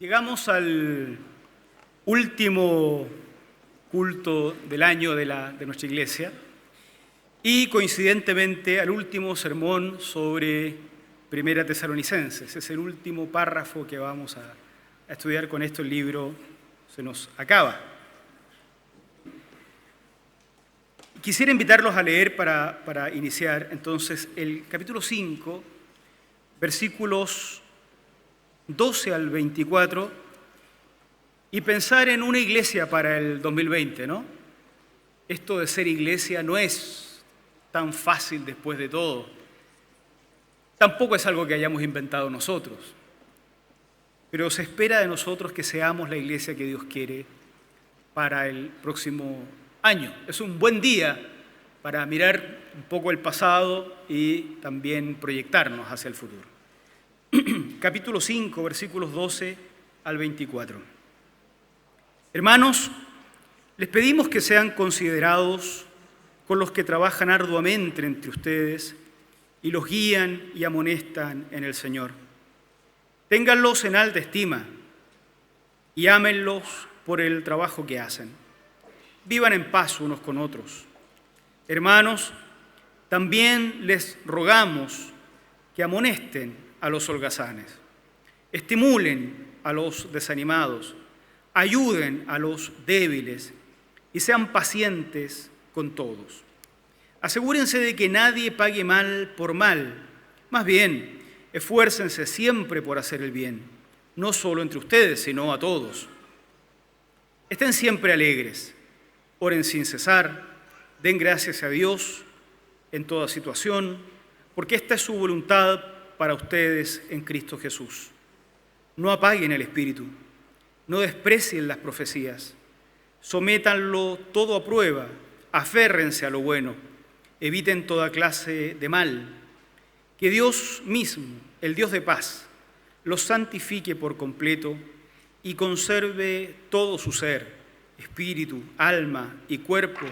Llegamos al último culto del año de nuestra iglesia y coincidentemente al último sermón sobre Primera Tesalonicenses. Es el último párrafo que vamos a estudiar con esto. El libro se nos acaba. Quisiera invitarlos a leer para iniciar entonces el capítulo 5, versículos 12 al 24, y pensar en una iglesia para el 2020, ¿no? Esto de ser iglesia no es tan fácil después de todo. Tampoco es algo que hayamos inventado nosotros, pero se espera de nosotros que seamos la iglesia que Dios quiere para el próximo año. Es un buen día para mirar un poco el pasado y también proyectarnos hacia el futuro. Capítulo 5, versículos 12 al 24. Hermanos, les pedimos que sean considerados con los que trabajan arduamente entre ustedes y los guían y amonestan en el Señor. Ténganlos en alta estima y ámenlos por el trabajo que hacen. Vivan en paz unos con otros. Hermanos, también les rogamos que amonesten a los holgazanes, estimulen a los desanimados, ayuden a los débiles y sean pacientes con todos. Asegúrense de que nadie pague mal por mal, más bien, esfuércense siempre por hacer el bien, no solo entre ustedes, sino a todos. Estén siempre alegres, oren sin cesar, den gracias a Dios en toda situación, porque esta es su voluntad para ustedes en Cristo Jesús. No apaguen el espíritu, no desprecien las profecías, sométanlo todo a prueba, aférrense a lo bueno, eviten toda clase de mal. Que Dios mismo, el Dios de paz, los santifique por completo y conserve todo su ser, espíritu, alma y cuerpo,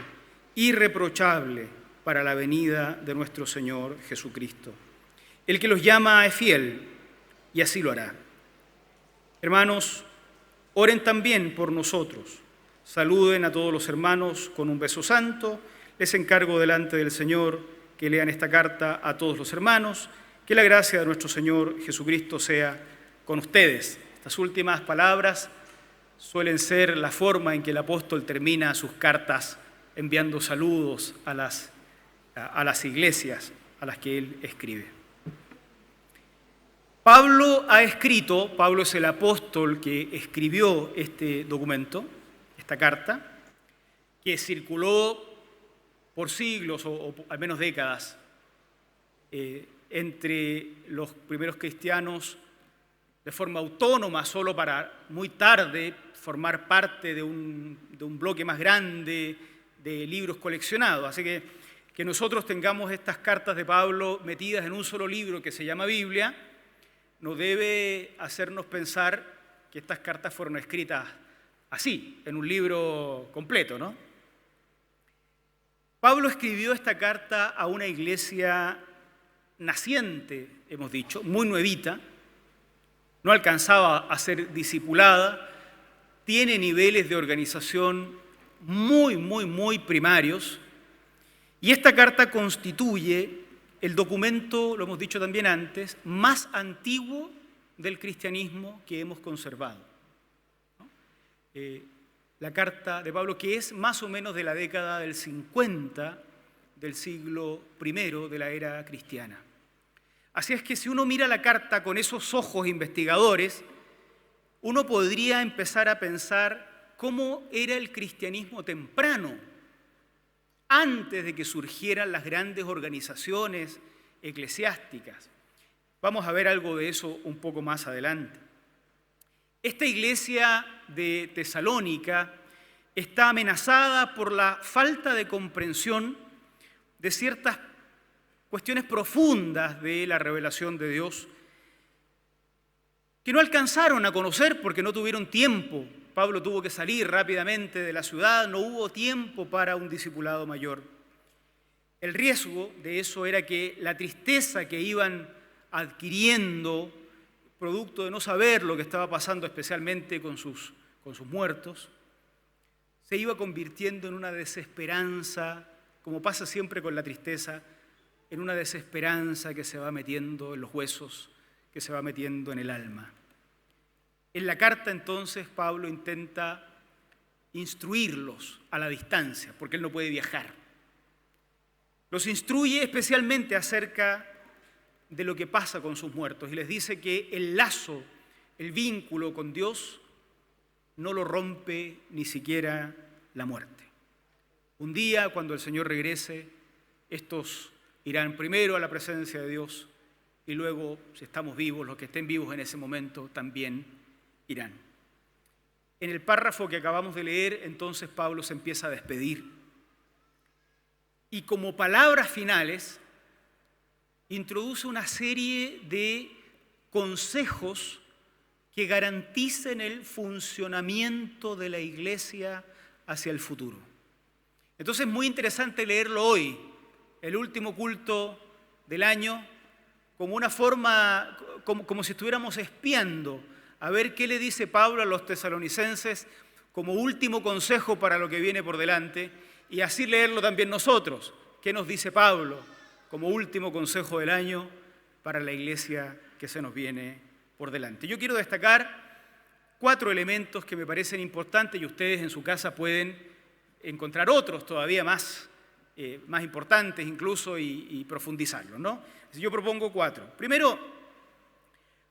irreprochable para la venida de nuestro Señor Jesucristo. El que los llama es fiel y así lo hará. Hermanos, oren también por nosotros. Saluden a todos los hermanos con un beso santo. Les encargo delante del Señor que lean esta carta a todos los hermanos. Que la gracia de nuestro Señor Jesucristo sea con ustedes. Estas últimas palabras suelen ser la forma en que el apóstol termina sus cartas enviando saludos a las iglesias a las que él escribe. Pablo es el apóstol que escribió este documento, esta carta, que circuló por siglos o al menos décadas entre los primeros cristianos de forma autónoma, solo para muy tarde formar parte de un bloque más grande de libros coleccionados. Así que nosotros tengamos estas cartas de Pablo metidas en un solo libro que se llama Biblia, no debe hacernos pensar que estas cartas fueron escritas así, en un libro completo, ¿no? Pablo escribió esta carta a una iglesia naciente, hemos dicho, muy nuevita, no alcanzaba a ser discipulada, tiene niveles de organización muy primarios, y esta carta constituye el documento, lo hemos dicho también antes, más antiguo del cristianismo que hemos conservado. La carta de Pablo, que es más o menos de la década del 50 del siglo I de la era cristiana. Así es que si uno mira la carta con esos ojos investigadores, uno podría empezar a pensar cómo era el cristianismo temprano, antes de que surgieran las grandes organizaciones eclesiásticas. Vamos a ver algo de eso un poco más adelante. Esta iglesia de Tesalónica está amenazada por la falta de comprensión de ciertas cuestiones profundas de la revelación de Dios que no alcanzaron a conocer porque no tuvieron tiempo. Pablo tuvo que salir rápidamente de la ciudad, no hubo tiempo para un discipulado mayor. El riesgo de eso era que la tristeza que iban adquiriendo producto de no saber lo que estaba pasando especialmente con sus muertos, se iba convirtiendo en una desesperanza, como pasa siempre con la tristeza, en una desesperanza que se va metiendo en los huesos, que se va metiendo en el alma. En la carta entonces Pablo intenta instruirlos a la distancia, porque él no puede viajar. Los instruye especialmente acerca de lo que pasa con sus muertos y les dice que el lazo, el vínculo con Dios no lo rompe ni siquiera la muerte. Un día, cuando el Señor regrese, estos irán primero a la presencia de Dios y luego, si estamos vivos, los que estén vivos en ese momento también irán. En el párrafo que acabamos de leer, entonces Pablo se empieza a despedir. Y como palabras finales, introduce una serie de consejos que garanticen el funcionamiento de la iglesia hacia el futuro. Entonces es muy interesante leerlo hoy, el último culto del año, como una forma, como si estuviéramos espiando a ver qué le dice Pablo a los tesalonicenses como último consejo para lo que viene por delante, y así leerlo también nosotros. ¿Qué nos dice Pablo como último consejo del año para la iglesia que se nos viene por delante? Yo quiero destacar 4 elementos que me parecen importantes y ustedes en su casa pueden encontrar otros todavía más importantes incluso y profundizarlos, ¿no? Yo propongo 4. Primero,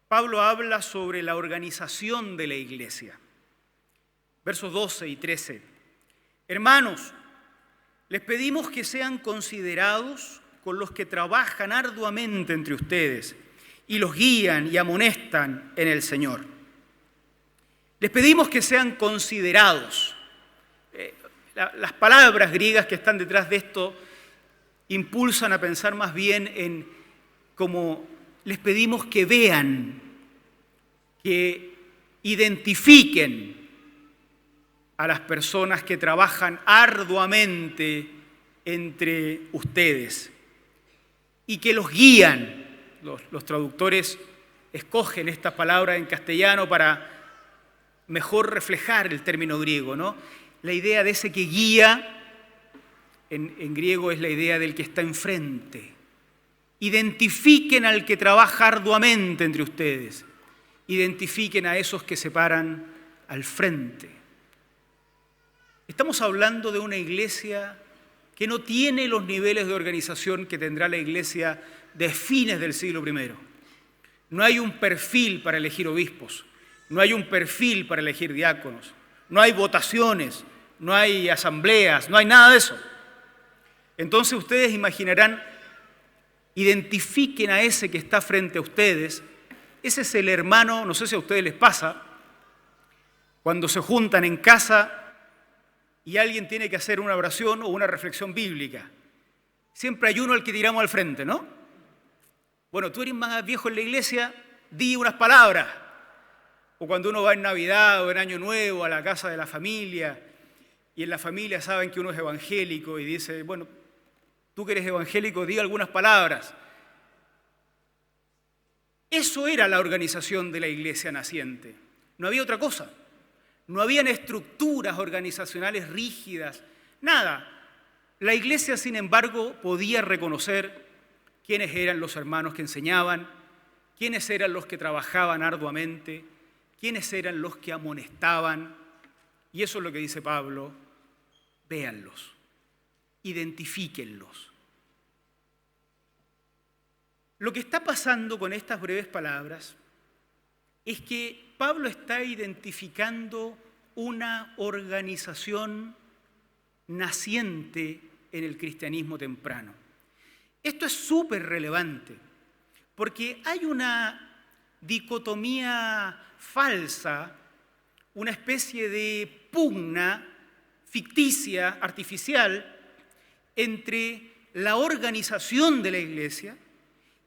Pablo habla sobre la organización de la iglesia. Versos 12 y 13. Hermanos, les pedimos que sean considerados con los que trabajan arduamente entre ustedes y los guían y amonestan en el Señor. Les pedimos que sean considerados. Las palabras griegas que están detrás de esto impulsan a pensar más bien en cómo les pedimos que vean, que identifiquen a las personas que trabajan arduamente entre ustedes y que los guían. Los traductores escogen estas palabras en castellano para mejor reflejar el término griego, ¿no? La idea de ese que guía en griego es la idea del que está enfrente. Identifiquen al que trabaja arduamente entre ustedes. Identifiquen a esos que se paran al frente. Estamos hablando de una iglesia que no tiene los niveles de organización que tendrá la iglesia de fines del siglo I. No hay un perfil para elegir obispos, no hay un perfil para elegir diáconos, no hay votaciones, no hay asambleas, no hay nada de eso. Entonces ustedes imaginarán, identifiquen a ese que está frente a ustedes. Ese es el hermano, no sé si a ustedes les pasa, cuando se juntan en casa y alguien tiene que hacer una oración o una reflexión bíblica. Siempre hay uno al que tiramos al frente, ¿no? Bueno, tú eres más viejo en la iglesia, di unas palabras. O cuando uno va en Navidad o en Año Nuevo a la casa de la familia y en la familia saben que uno es evangélico y dice, bueno, tú que eres evangélico, di algunas palabras. Eso era la organización de la iglesia naciente. No había otra cosa. No habían estructuras organizacionales rígidas, nada. La iglesia, sin embargo, podía reconocer quiénes eran los hermanos que enseñaban, quiénes eran los que trabajaban arduamente, quiénes eran los que amonestaban. Y eso es lo que dice Pablo, véanlos, identifíquenlos. Lo que está pasando con estas breves palabras es que Pablo está identificando una organización naciente en el cristianismo temprano. Esto es súper relevante porque hay una dicotomía falsa, una especie de pugna ficticia, artificial, entre la organización de la iglesia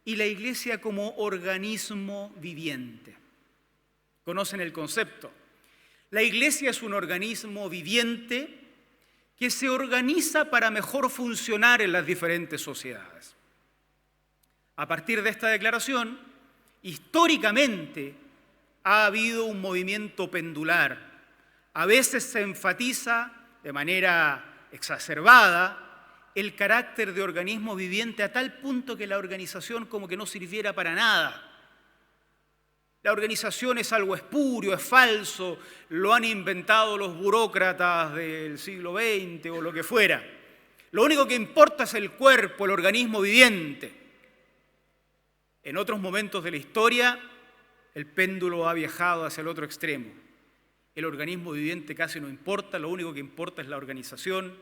y la iglesia como organismo viviente. ¿Conocen el concepto? La iglesia es un organismo viviente que se organiza para mejor funcionar en las diferentes sociedades. A partir de esta declaración, históricamente, ha habido un movimiento pendular. A veces se enfatiza de manera exacerbada el carácter de organismo viviente a tal punto que la organización como que no sirviera para nada. La organización es algo espurio, es falso, lo han inventado los burócratas del siglo XX o lo que fuera. Lo único que importa es el cuerpo, el organismo viviente. En otros momentos de la historia, el péndulo ha viajado hacia el otro extremo. El organismo viviente casi no importa, lo único que importa es la organización,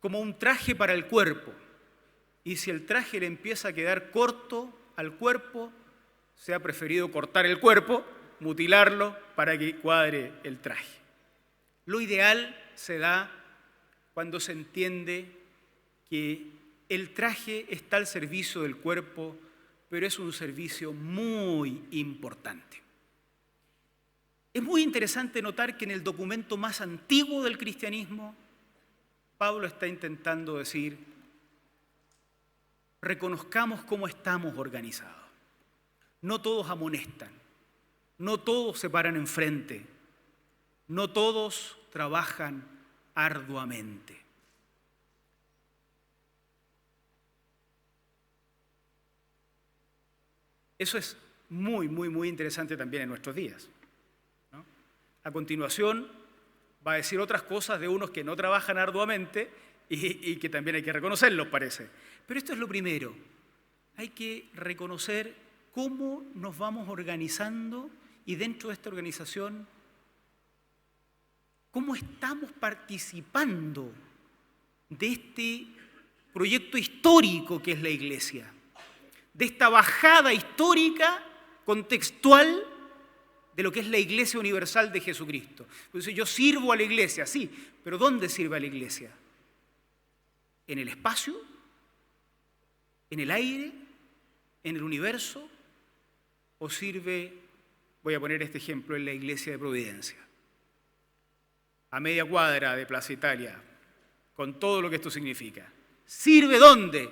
como un traje para el cuerpo. Y si el traje le empieza a quedar corto al cuerpo, se ha preferido cortar el cuerpo, mutilarlo para que cuadre el traje. Lo ideal se da cuando se entiende que el traje está al servicio del cuerpo, pero es un servicio muy importante. Es muy interesante notar que en el documento más antiguo del cristianismo, Pablo está intentando decir, reconozcamos cómo estamos organizados. No todos amonestan, no todos se paran enfrente, no todos trabajan arduamente. Eso es muy, muy, muy interesante también en nuestros días, ¿no? A continuación va a decir otras cosas de unos que no trabajan arduamente y que también hay que reconocerlos, parece. Pero esto es lo primero. Hay que reconocer cómo nos vamos organizando y dentro de esta organización, cómo estamos participando de este proyecto histórico que es la Iglesia, de esta bajada histórica contextual de lo que es la Iglesia universal de Jesucristo. Entonces yo sirvo a la Iglesia, sí, pero ¿dónde sirve a la Iglesia? ¿En el espacio? ¿En el aire? ¿En el universo? ¿O sirve, voy a poner este ejemplo, en la Iglesia de Providencia? A media cuadra de Plaza Italia, con todo lo que esto significa. ¿Sirve dónde?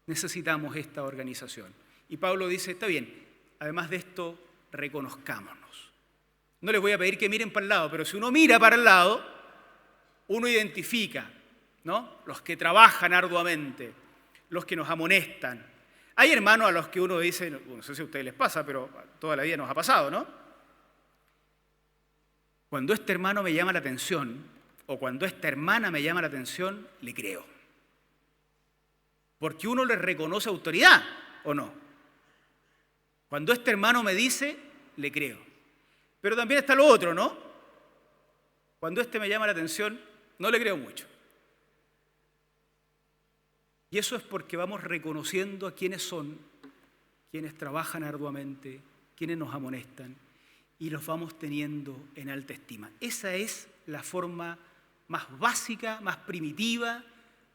Necesitamos esta organización. Y Pablo dice, está bien, además de esto, reconozcámonos. No les voy a pedir que miren para el lado, pero si uno mira para el lado, uno identifica, ¿no? Los que trabajan arduamente, los que nos amonestan. Hay hermanos a los que uno dice, no sé si a ustedes les pasa, pero toda la vida nos ha pasado, ¿no? Cuando este hermano me llama la atención, o cuando esta hermana me llama la atención, le creo. Porque uno le reconoce autoridad, ¿o no? Cuando este hermano me dice, le creo. Pero también está lo otro, ¿no? Cuando este me llama la atención, no le creo mucho. Y eso es porque vamos reconociendo a quiénes son, quienes trabajan arduamente, quienes nos amonestan, y los vamos teniendo en alta estima. Esa es la forma más básica, más primitiva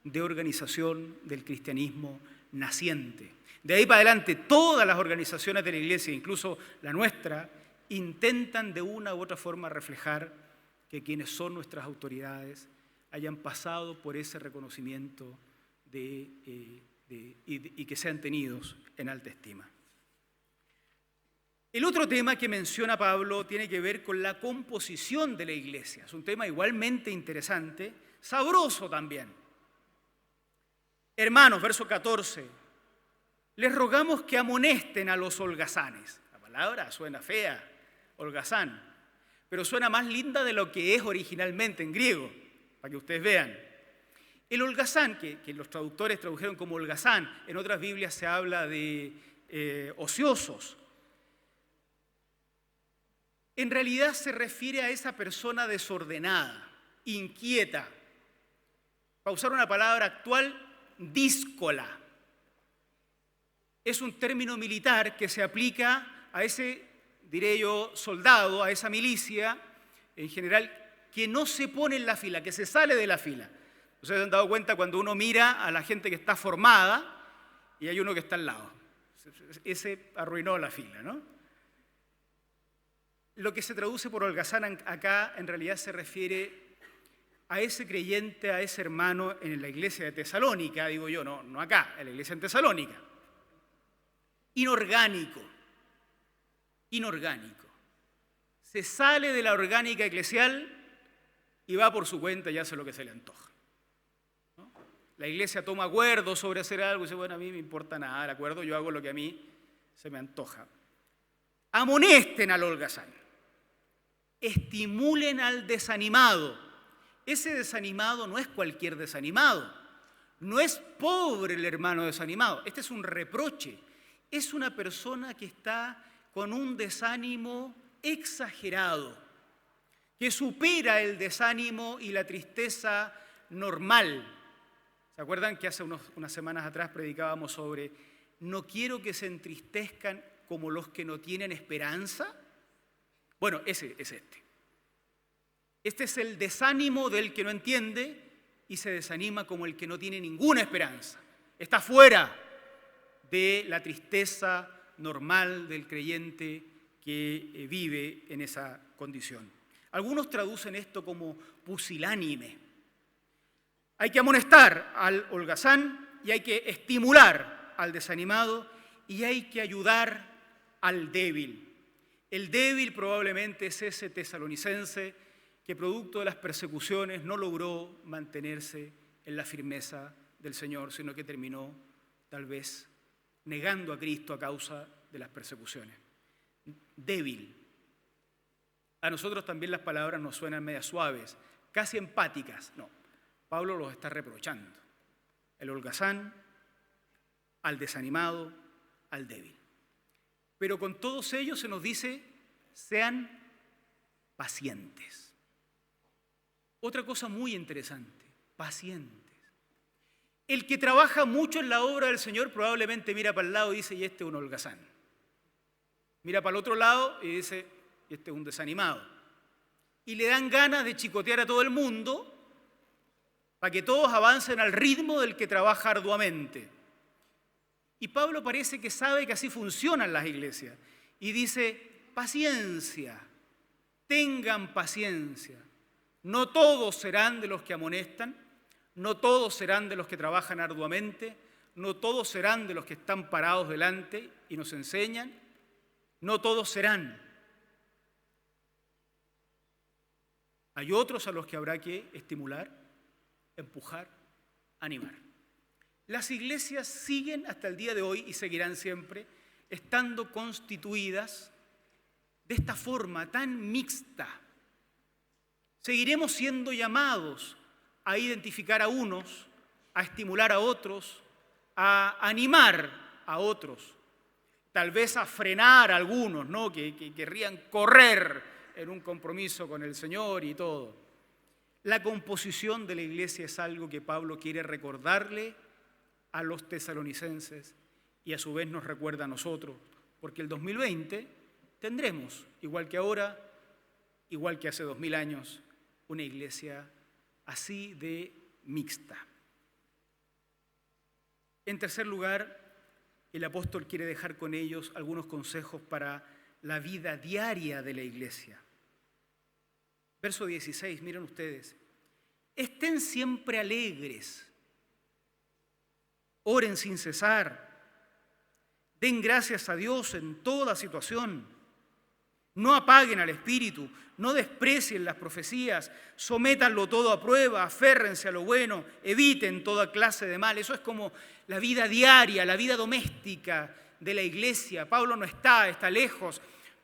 de organización del cristianismo naciente. De ahí para adelante, todas las organizaciones de la Iglesia, incluso la nuestra, intentan de una u otra forma reflejar que quienes son nuestras autoridades hayan pasado por ese reconocimiento y que sean tenidos en alta estima. El otro tema que menciona Pablo tiene que ver con la composición de la Iglesia. Es un tema igualmente interesante, sabroso también. Hermanos, verso 14, les rogamos que amonesten a los holgazanes. La palabra suena fea, holgazán, pero suena más linda de lo que es originalmente en griego, para que ustedes vean. El holgazán, que los traductores tradujeron como holgazán, en otras Biblias se habla de ociosos. En realidad se refiere a esa persona desordenada, inquieta. Para usar una palabra actual, díscola. Es un término militar que se aplica a ese, diré yo, soldado, a esa milicia, en general, que no se pone en la fila, que se sale de la fila. Ustedes se han dado cuenta cuando uno mira a la gente que está formada y hay uno que está al lado. Ese arruinó la fila, ¿no? Lo que se traduce por holgazán acá en realidad se refiere a ese creyente, a ese hermano en la iglesia de Tesalónica, digo yo, no acá, en la iglesia en Tesalónica. Inorgánico, inorgánico. Se sale de la orgánica eclesial y va por su cuenta y hace lo que se le antoja, ¿no? La iglesia toma acuerdo sobre hacer algo y dice, bueno, a mí me importa nada el acuerdo, yo hago lo que a mí se me antoja. Amonesten al holgazán, estimulen al desanimado. Ese desanimado no es cualquier desanimado, no es pobre el hermano desanimado, este es un reproche, es una persona que está con un desánimo exagerado, que supera el desánimo y la tristeza normal. ¿Se acuerdan que hace unas semanas atrás predicábamos sobre no quiero que se entristezcan como los que no tienen esperanza? Bueno, ese es este. Este es el desánimo del que no entiende y se desanima como el que no tiene ninguna esperanza. Está fuera de la tristeza normal del creyente que vive en esa condición. Algunos traducen esto como pusilánime. Hay que amonestar al holgazán y hay que estimular al desanimado y hay que ayudar al débil. El débil probablemente es ese tesalonicense que producto de las persecuciones no logró mantenerse en la firmeza del Señor, sino que terminó tal vez negando a Cristo a causa de las persecuciones. Débil. A nosotros también las palabras nos suenan medias suaves, casi empáticas. No, Pablo los está reprochando. El holgazán, al desanimado, al débil. Pero con todos ellos se nos dice, sean pacientes. Otra cosa muy interesante, pacientes. El que trabaja mucho en la obra del Señor probablemente mira para el lado y dice, y este es un holgazán. Mira para el otro lado y dice, y este es un desanimado. Y le dan ganas de chicotear a todo el mundo para que todos avancen al ritmo del que trabaja arduamente. Y Pablo parece que sabe que así funcionan las iglesias. Y dice, paciencia, tengan paciencia. No todos serán de los que amonestan, no todos serán de los que trabajan arduamente, no todos serán de los que están parados delante y nos enseñan, no todos serán. Hay otros a los que habrá que estimular, empujar, animar. Las iglesias siguen hasta el día de hoy y seguirán siempre estando constituidas de esta forma tan mixta. Seguiremos siendo llamados a identificar a unos, a estimular a otros, a animar a otros, tal vez a frenar a algunos, ¿no? que querrían correr en un compromiso con el Señor y todo. La composición de la iglesia es algo que Pablo quiere recordarle a los tesalonicenses y a su vez nos recuerda a nosotros, porque el 2020 tendremos, igual que ahora, igual que hace 2000 años, una iglesia así de mixta. En tercer lugar, el apóstol quiere dejar con ellos algunos consejos para la vida diaria de la iglesia. Verso 16, miren ustedes. Estén siempre alegres, oren sin cesar, den gracias a Dios en toda situación, no apaguen al espíritu, no desprecien las profecías, sométanlo todo a prueba, aférrense a lo bueno, eviten toda clase de mal. Eso es como la vida diaria, la vida doméstica de la iglesia. Pablo no está lejos.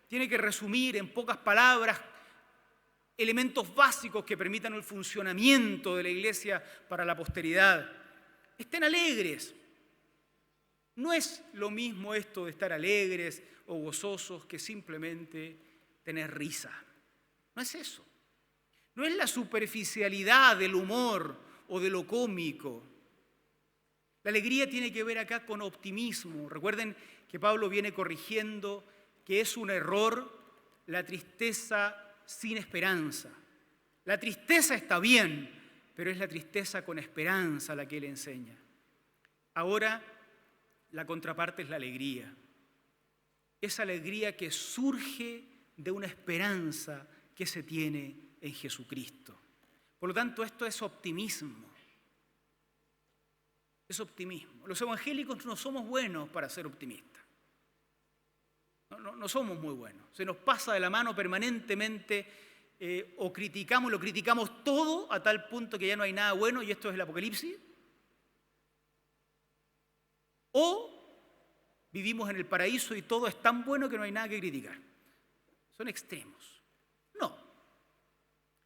Tiene que resumir en pocas palabras elementos básicos que permitan el funcionamiento de la iglesia para la posteridad. Estén alegres. No es lo mismo esto de estar alegres o gozosos que simplemente tener risa. No es eso. No es la superficialidad del humor o de lo cómico. La alegría tiene que ver acá con optimismo. Recuerden que Pablo viene corrigiendo que es un error la tristeza sin esperanza. La tristeza está bien, pero es la tristeza con esperanza la que él enseña. Ahora, la contraparte es la alegría. Esa alegría que surge de una esperanza que se tiene en Jesucristo. Por lo tanto, esto es optimismo. Es optimismo. Los evangélicos no somos buenos para ser optimistas. No somos muy buenos. Se nos pasa de la mano permanentemente o criticamos, lo criticamos todo a tal punto que ya no hay nada bueno y esto es el apocalipsis. O vivimos en el paraíso y todo es tan bueno que no hay nada que criticar. Son extremos. No.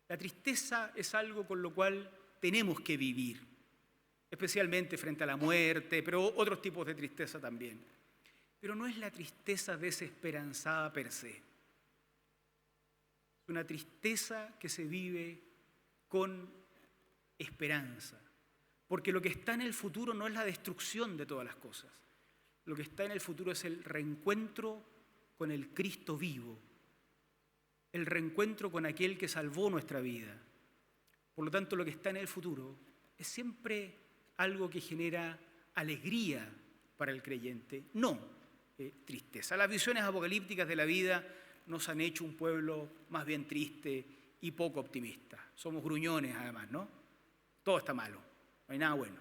La tristeza es algo con lo cual tenemos que vivir, especialmente frente a la muerte, pero otros tipos de tristeza también. Pero no es la tristeza desesperanzada per se. Es una tristeza que se vive con esperanza. Porque lo que está en el futuro no es la destrucción de todas las cosas. Lo que está en el futuro es el reencuentro con el Cristo vivo. El reencuentro con aquel que salvó nuestra vida. Por lo tanto, lo que está en el futuro es siempre algo que genera alegría para el creyente, no tristeza. Las visiones apocalípticas de la vida nos han hecho un pueblo más bien triste y poco optimista. Somos gruñones además, ¿no? Todo está malo, no hay nada bueno.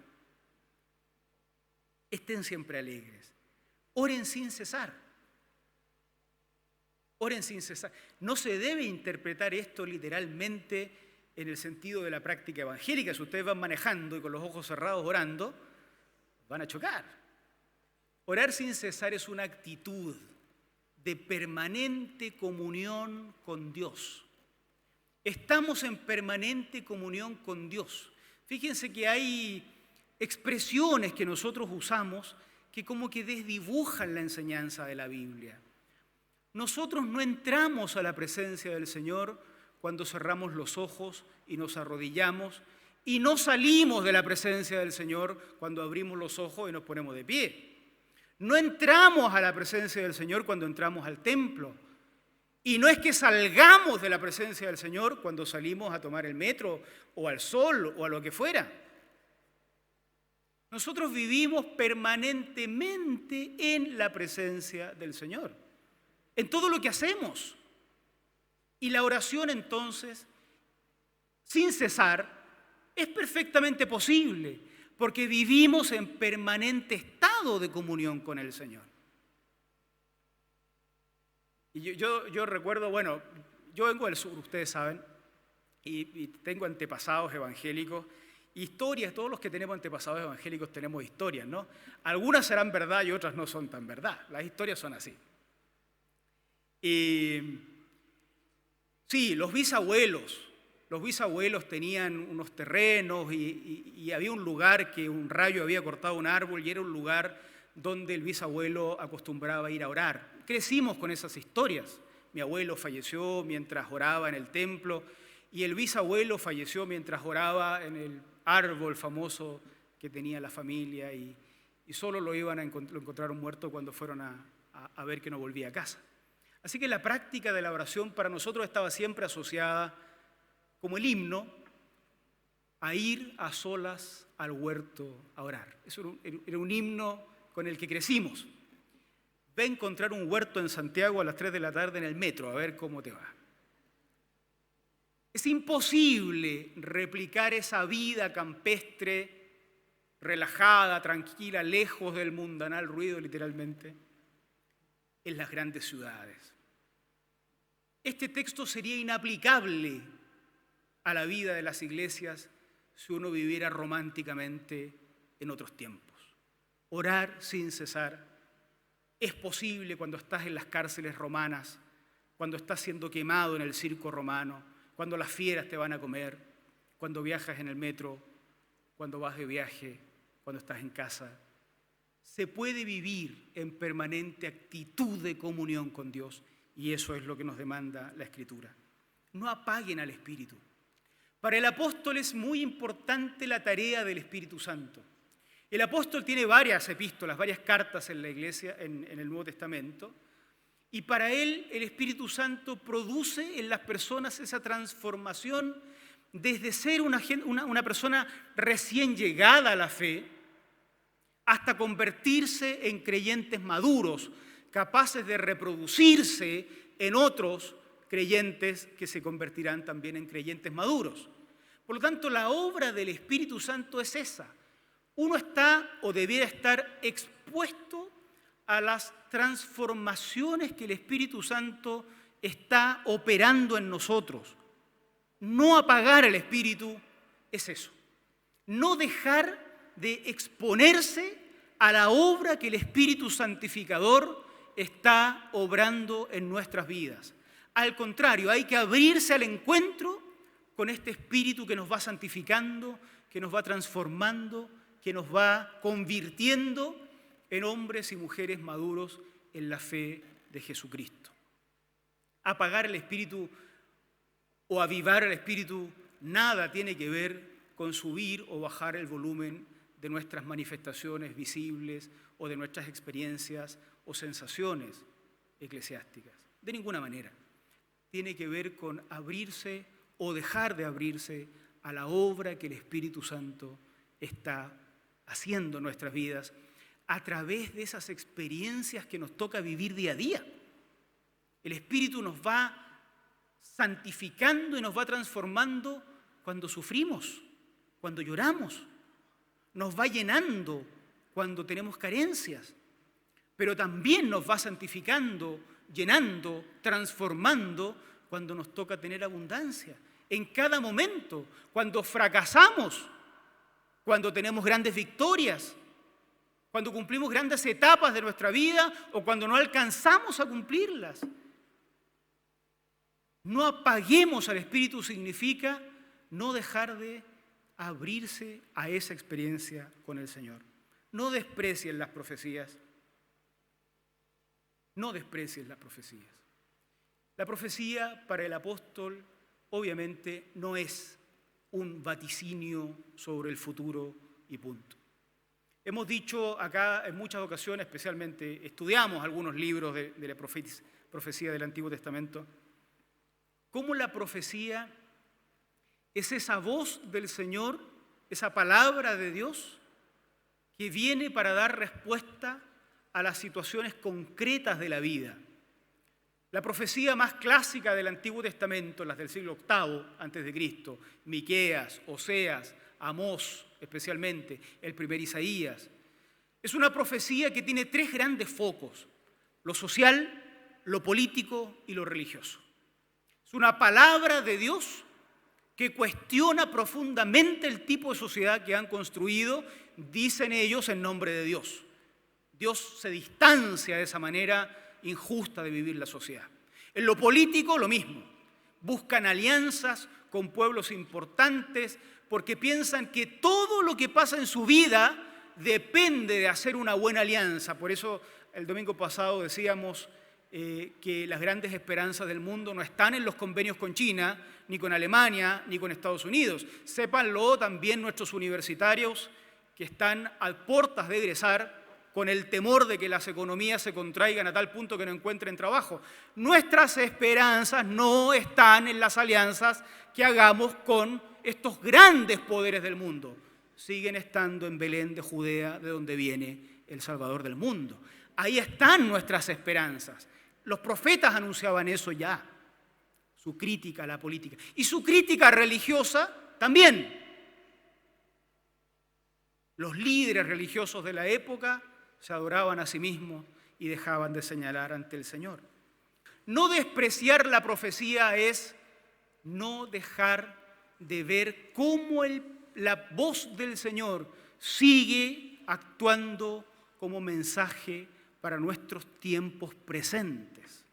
Estén siempre alegres. Oren sin cesar. Oren sin cesar. No se debe interpretar esto literalmente en el sentido de la práctica evangélica. Si ustedes van manejando y con los ojos cerrados orando, van a chocar. Orar sin cesar es una actitud de permanente comunión con Dios. Estamos en permanente comunión con Dios. Fíjense que hay expresiones que nosotros usamos que como que desdibujan la enseñanza de la Biblia. Nosotros no entramos a la presencia del Señor cuando cerramos los ojos y nos arrodillamos, y no salimos de la presencia del Señor cuando abrimos los ojos y nos ponemos de pie. No entramos a la presencia del Señor cuando entramos al templo. Y no es que salgamos de la presencia del Señor cuando salimos a tomar el metro o al sol o a lo que fuera. Nosotros vivimos permanentemente en la presencia del Señor, en todo lo que hacemos. Y la oración entonces, sin cesar, es perfectamente posible, porque vivimos en permanente estado de comunión con el Señor. Y yo recuerdo, bueno, yo vengo del sur, ustedes saben, y tengo antepasados evangélicos, historias, todos los que tenemos antepasados evangélicos tenemos historias, ¿no? Algunas serán verdad y otras no son tan verdad, las historias son así. Y sí, los bisabuelos tenían unos terrenos y había un lugar que un rayo había cortado un árbol y era un lugar donde el bisabuelo acostumbraba a ir a orar. Crecimos con esas historias. Mi abuelo falleció mientras oraba en el templo y el bisabuelo falleció mientras oraba en el árbol famoso que tenía la familia y solo lo encontraron muerto cuando fueron a ver que no volvía a casa. Así que la práctica de la oración para nosotros estaba siempre asociada, como el himno, a ir a solas al huerto a orar. Eso era un himno con el que crecimos. Ve a encontrar un huerto en Santiago a las 3 de la tarde en el metro, a ver cómo te va. Es imposible replicar esa vida campestre, relajada, tranquila, lejos del mundanal ruido, literalmente, en las grandes ciudades. Este texto sería inaplicable a la vida de las iglesias si uno viviera románticamente en otros tiempos. Orar sin cesar es posible cuando estás en las cárceles romanas, cuando estás siendo quemado en el circo romano, cuando las fieras te van a comer, cuando viajas en el metro, cuando vas de viaje, cuando estás en casa. Se puede vivir en permanente actitud de comunión con Dios y eso es lo que nos demanda la Escritura. No apaguen al Espíritu. Para el apóstol es muy importante la tarea del Espíritu Santo. El apóstol tiene varias epístolas, varias cartas en la iglesia, en el Nuevo Testamento, y para él el Espíritu Santo produce en las personas esa transformación desde ser una persona recién llegada a la fe hasta convertirse en creyentes maduros, capaces de reproducirse en otros creyentes que se convertirán también en creyentes maduros. Por lo tanto, la obra del Espíritu Santo es esa. Uno está o debiera estar expuesto a las transformaciones que el Espíritu Santo está operando en nosotros. No apagar el Espíritu es eso. No dejar de exponerse a la obra que el Espíritu Santificador está obrando en nuestras vidas. Al contrario, hay que abrirse al encuentro con este Espíritu que nos va santificando, que nos va transformando, que nos va convirtiendo en hombres y mujeres maduros en la fe de Jesucristo. Apagar el Espíritu o avivar el Espíritu nada tiene que ver con subir o bajar el volumen de nuestras manifestaciones visibles o de nuestras experiencias o sensaciones eclesiásticas. De ninguna manera. Tiene que ver con abrirse o dejar de abrirse a la obra que el Espíritu Santo está haciendo en nuestras vidas a través de esas experiencias que nos toca vivir día a día. El Espíritu nos va santificando y nos va transformando cuando sufrimos, cuando lloramos. Nos va llenando cuando tenemos carencias, pero también nos va santificando, llenando, transformando cuando nos toca tener abundancia. En cada momento, cuando fracasamos, cuando tenemos grandes victorias, cuando cumplimos grandes etapas de nuestra vida o cuando no alcanzamos a cumplirlas. No apaguemos al Espíritu significa no dejar de abrirse a esa experiencia con el Señor. No desprecien las profecías. No desprecien las profecías. La profecía para el apóstol obviamente no es un vaticinio sobre el futuro y punto. Hemos dicho acá en muchas ocasiones, especialmente estudiamos algunos libros de la profecía del Antiguo Testamento, cómo la profecía es esa voz del Señor, esa palabra de Dios que viene para dar respuesta a las situaciones concretas de la vida. La profecía más clásica del Antiguo Testamento, las del siglo VIII antes de Cristo, Miqueas, Oseas, Amós especialmente, el primer Isaías, es una profecía que tiene tres grandes focos: lo social, lo político y lo religioso. Es una palabra de Dios que cuestiona profundamente el tipo de sociedad que han construido, dicen ellos, en nombre de Dios. Dios se distancia de esa manera injusta de vivir la sociedad. En lo político, lo mismo. Buscan alianzas con pueblos importantes porque piensan que todo lo que pasa en su vida depende de hacer una buena alianza. Por eso el domingo pasado decíamos que las grandes esperanzas del mundo no están en los convenios con China, ni con Alemania, ni con Estados Unidos. Sépanlo también nuestros universitarios que están a puertas de egresar con el temor de que las economías se contraigan a tal punto que no encuentren trabajo. Nuestras esperanzas no están en las alianzas que hagamos con estos grandes poderes del mundo. Siguen estando en Belén de Judea, de donde viene el Salvador del mundo. Ahí están nuestras esperanzas. Los profetas anunciaban eso ya, su crítica a la política. Y su crítica religiosa también. Los líderes religiosos de la época se adoraban a sí mismos y dejaban de señalar ante el Señor. No despreciar la profecía es no dejar de ver cómo la voz del Señor sigue actuando como mensaje para nuestros tiempos presentes.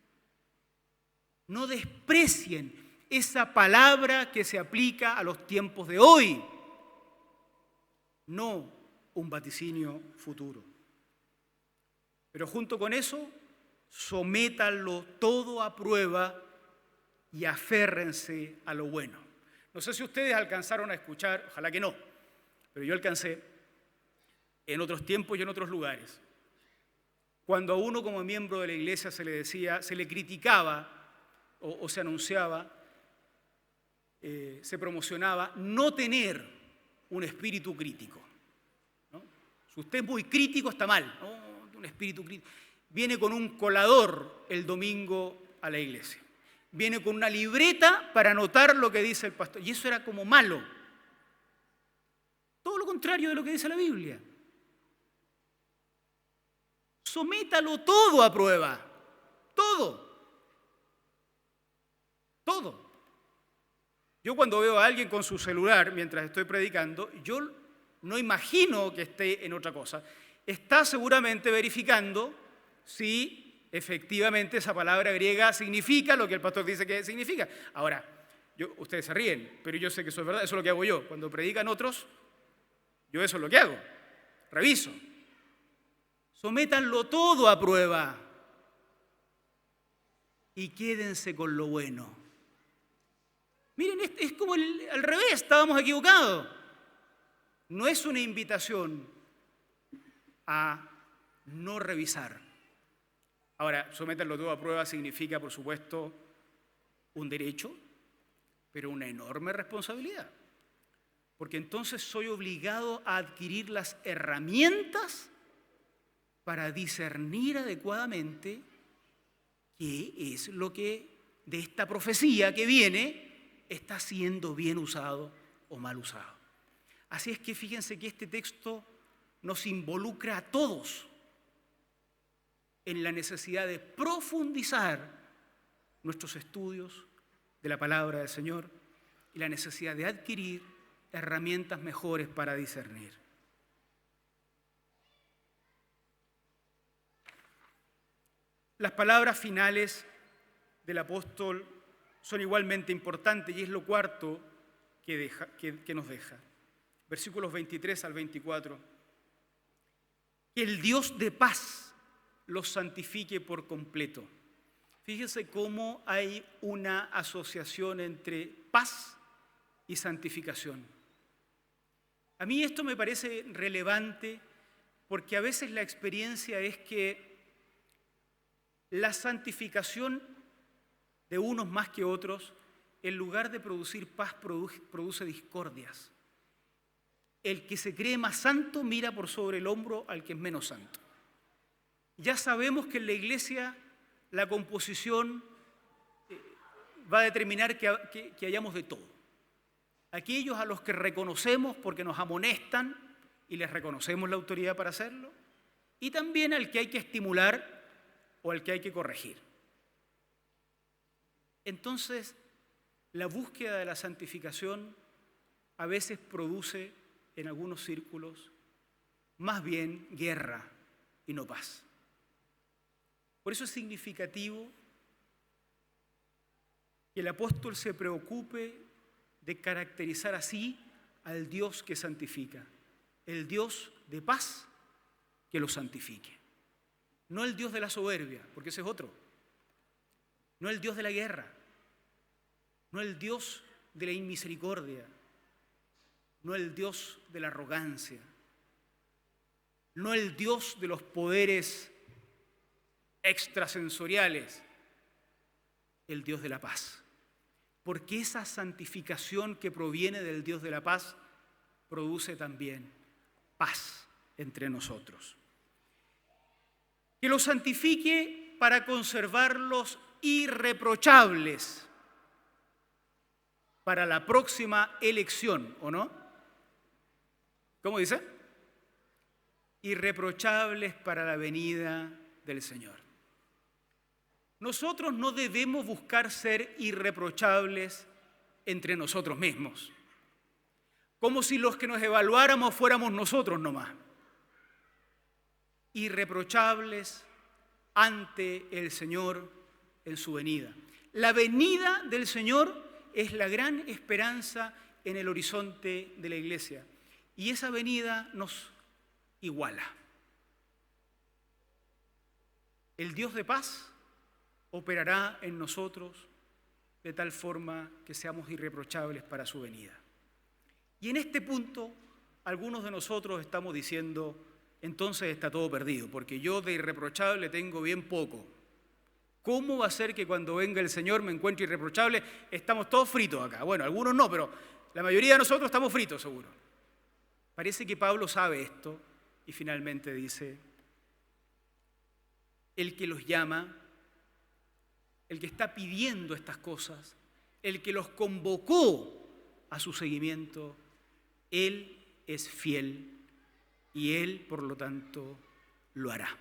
No desprecien esa palabra que se aplica a los tiempos de hoy, no un vaticinio futuro. Pero junto con eso, sométanlo todo a prueba y aférrense a lo bueno. No sé si ustedes alcanzaron a escuchar, ojalá que no, pero yo alcancé en otros tiempos y en otros lugares. Cuando a uno como miembro de la iglesia se le decía, se le criticaba o se anunciaba, se promocionaba no tener un espíritu crítico, ¿no? Si usted es muy crítico está mal, ¿no? Un espíritu crítico. Viene con un colador el domingo a la iglesia. Viene con una libreta para anotar lo que dice el pastor. Y eso era como malo. Todo lo contrario de lo que dice la Biblia. sométalo todo a prueba. Todo. Todo. Yo cuando veo a alguien con su celular mientras estoy predicando, yo no imagino que esté en otra cosa. Está seguramente verificando si efectivamente esa palabra griega significa lo que el pastor dice que significa. Ahora, ustedes se ríen, pero yo sé que eso es verdad, eso es lo que hago yo. Cuando predican otros, yo eso es lo que hago. Reviso. Sométanlo todo a prueba y quédense con lo bueno. Miren, es como al revés, estábamos equivocados. No es una invitación a no revisar. Ahora, someterlo todo a prueba significa, por supuesto, un derecho, pero una enorme responsabilidad. Porque entonces soy obligado a adquirir las herramientas para discernir adecuadamente qué es lo que de esta profecía que viene está siendo bien usado o mal usado. Así es que fíjense que este texto nos involucra a todos en la necesidad de profundizar nuestros estudios de la palabra del Señor y la necesidad de adquirir herramientas mejores para discernir. Las palabras finales del apóstol son igualmente importantes y es lo cuarto que nos deja. Versículos 23 al 24. Que el Dios de paz los santifique por completo. Fíjense cómo hay una asociación entre paz y santificación. A mí esto me parece relevante porque a veces la experiencia es que la santificación de unos más que otros, en lugar de producir paz, produce discordias. El que se cree más santo mira por sobre el hombro al que es menos santo. Ya sabemos que en la iglesia la composición va a determinar que hayamos de todo. Aquellos a los que reconocemos porque nos amonestan y les reconocemos la autoridad para hacerlo, y también al que hay que estimular o al que hay que corregir. Entonces, la búsqueda de la santificación a veces produce en algunos círculos más bien guerra y no paz. Por eso es significativo que el apóstol se preocupe de caracterizar así al Dios que santifica, el Dios de paz que lo santifique. No el Dios de la soberbia, porque ese es otro. No el Dios de la guerra, no el Dios de la inmisericordia, no el Dios de la arrogancia, no el Dios de los poderes extrasensoriales, el Dios de la paz. Porque esa santificación que proviene del Dios de la paz produce también paz entre nosotros. Que los santifique para conservarlos irreprochables para la próxima elección, ¿o no? ¿Cómo dice? Irreprochables para la venida del Señor. Nosotros no debemos buscar ser irreprochables entre nosotros mismos, como si los que nos evaluáramos fuéramos nosotros nomás. Irreprochables ante el Señor en su venida. La venida del Señor es la gran esperanza en el horizonte de la iglesia y esa venida nos iguala. El Dios de paz operará en nosotros de tal forma que seamos irreprochables para su venida. Y en este punto, algunos de nosotros estamos diciendo, entonces está todo perdido, porque yo de irreprochable tengo bien poco. ¿Cómo va a ser que cuando venga el Señor me encuentre irreprochable? Estamos todos fritos acá. Bueno, algunos no, pero la mayoría de nosotros estamos fritos, seguro. Parece que Pablo sabe esto y finalmente dice, el que los llama, el que está pidiendo estas cosas, el que los convocó a su seguimiento, Él es fiel y Él, por lo tanto, lo hará.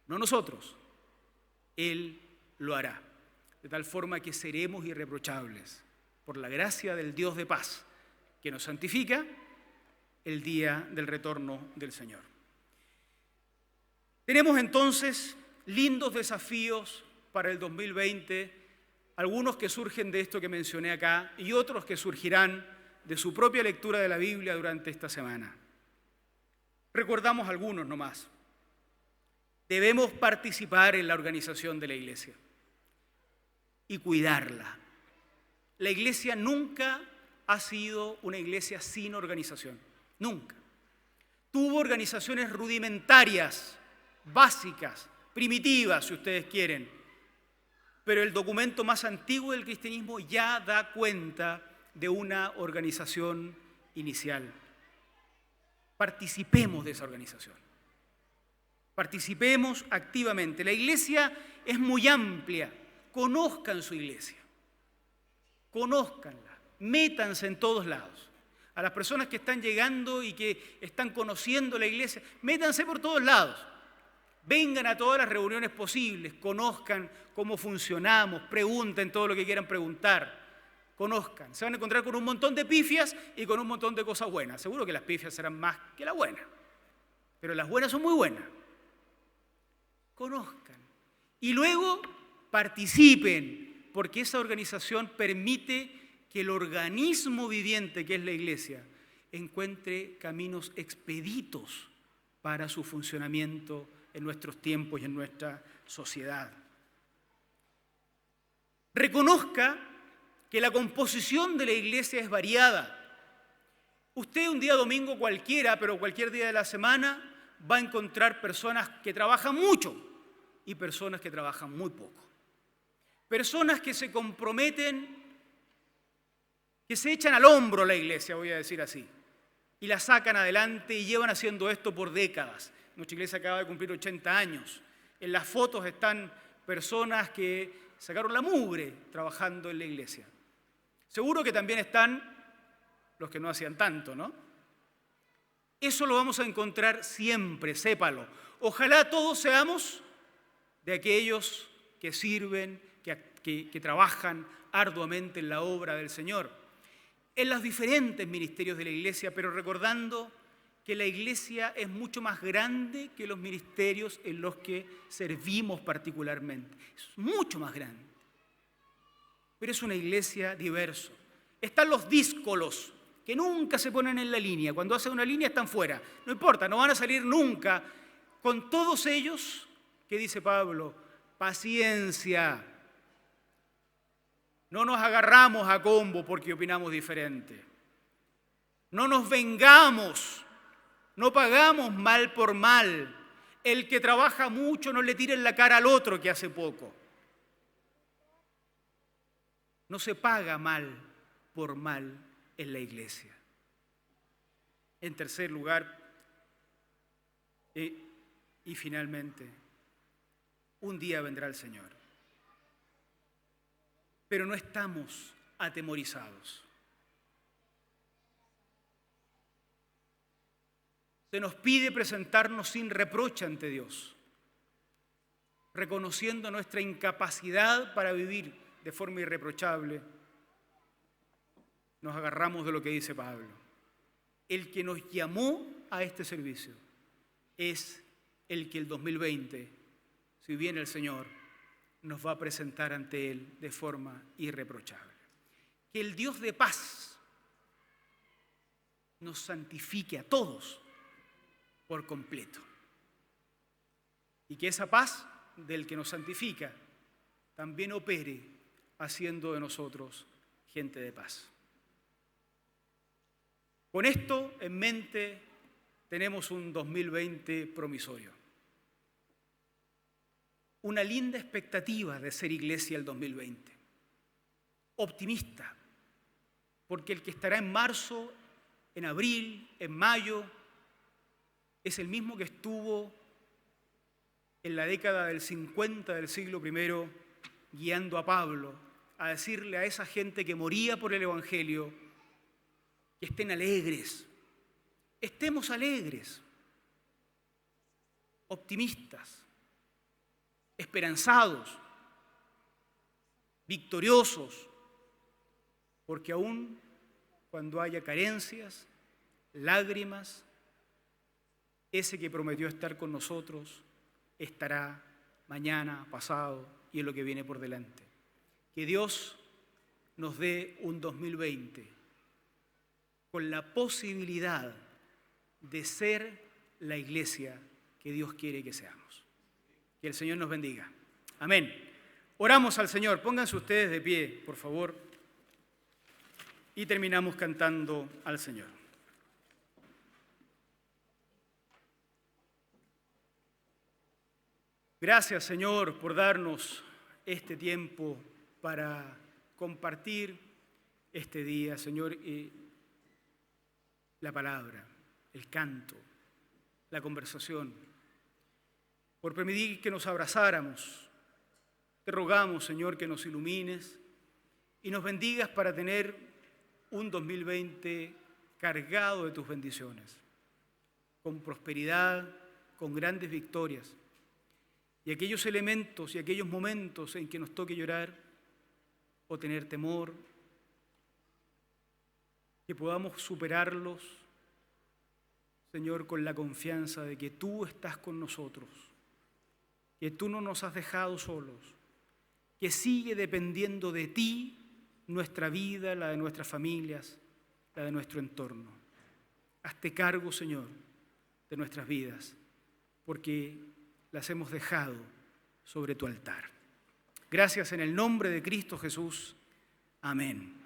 no nosotros, Él lo hará, de tal forma que seremos irreprochables por la gracia del Dios de paz que nos santifica el día del retorno del Señor. Tenemos entonces lindos desafíos para el 2020, algunos que surgen de esto que mencioné acá y otros que surgirán de su propia lectura de la Biblia durante esta semana. Recordamos algunos nomás. Debemos participar en la organización de la iglesia y cuidarla. La iglesia nunca ha sido una iglesia sin organización, nunca. Tuvo organizaciones rudimentarias, básicas, primitivas, si ustedes quieren, pero el documento más antiguo del cristianismo ya da cuenta de una organización inicial. Participemos de esa organización. Participemos activamente. La iglesia es muy amplia. Conozcan su iglesia. Conózcanla. Métanse en todos lados. A las personas que están llegando y que están conociendo la iglesia, métanse por todos lados. Vengan a todas las reuniones posibles, conozcan cómo funcionamos, pregunten todo lo que quieran preguntar, conozcan. Se van a encontrar con un montón de pifias y con un montón de cosas buenas. Seguro que las pifias serán más que las buenas, pero las buenas son muy buenas. Conozcan y luego participen, porque esa organización permite que el organismo viviente que es la iglesia encuentre caminos expeditos para su funcionamiento en nuestros tiempos y en nuestra sociedad. Reconozca que la composición de la iglesia es variada. Usted un día domingo cualquiera, pero cualquier día de la semana, va a encontrar personas que trabajan mucho y personas que trabajan muy poco. Personas que se comprometen, que se echan al hombro la iglesia, voy a decir así, y la sacan adelante y llevan haciendo esto por décadas. Nuestra iglesia acaba de cumplir 80 años. En las fotos están personas que sacaron la mugre trabajando en la iglesia. Seguro que también están los que no hacían tanto, ¿no? Eso lo vamos a encontrar siempre, sépalo. Ojalá todos seamos de aquellos que sirven, que trabajan arduamente en la obra del Señor, en los diferentes ministerios de la iglesia, pero recordando que la iglesia es mucho más grande que los ministerios en los que servimos particularmente. Es mucho más grande. Pero es una iglesia diversa. Están los díscolos, que nunca se ponen en la línea. Cuando hacen una línea están fuera. No importa, no van a salir nunca. Con todos ellos, ¿qué dice Pablo? Paciencia. No nos agarramos a combo porque opinamos diferente. No nos vengamos. No pagamos mal por mal. El que trabaja mucho no le tire en la cara al otro que hace poco. No se paga mal por mal en la iglesia. En tercer lugar, y finalmente, un día vendrá el Señor. Pero no estamos atemorizados. Se nos pide presentarnos sin reproche ante Dios, reconociendo nuestra incapacidad para vivir de forma irreprochable. Nos agarramos de lo que dice Pablo. El que nos llamó a este servicio es el que el 2020, si viene el Señor, nos va a presentar ante Él de forma irreprochable. Que el Dios de paz nos santifique a todos por completo. Y que esa paz del que nos santifica también opere haciendo de nosotros gente de paz. Con esto en mente tenemos un 2020 promisorio. Una linda expectativa de ser iglesia el 2020. Optimista, porque el que estará en marzo, en abril, en mayo, es el mismo que estuvo en la década del 50 del siglo I guiando a Pablo a decirle a esa gente que moría por el Evangelio que estén alegres, estemos alegres, optimistas, esperanzados, victoriosos, porque aún cuando haya carencias, lágrimas, ese que prometió estar con nosotros estará mañana, pasado y en lo que viene por delante. Que Dios nos dé un 2020 con la posibilidad de ser la iglesia que Dios quiere que seamos. Que el Señor nos bendiga. Amén. Oramos al Señor. Pónganse ustedes de pie, por favor. Y terminamos cantando al Señor. Gracias, Señor, por darnos este tiempo para compartir este día, Señor, la palabra, el canto, la conversación, por permitir que nos abrazáramos. Te rogamos, Señor, que nos ilumines y nos bendigas para tener un 2020 cargado de tus bendiciones, con prosperidad, con grandes victorias. Y aquellos elementos y aquellos momentos en que nos toque llorar o tener temor, que podamos superarlos, Señor, con la confianza de que tú estás con nosotros, que tú no nos has dejado solos, que sigue dependiendo de ti nuestra vida, la de nuestras familias, la de nuestro entorno. Hazte cargo, Señor, de nuestras vidas, porque las hemos dejado sobre tu altar. Gracias en el nombre de Cristo Jesús. Amén.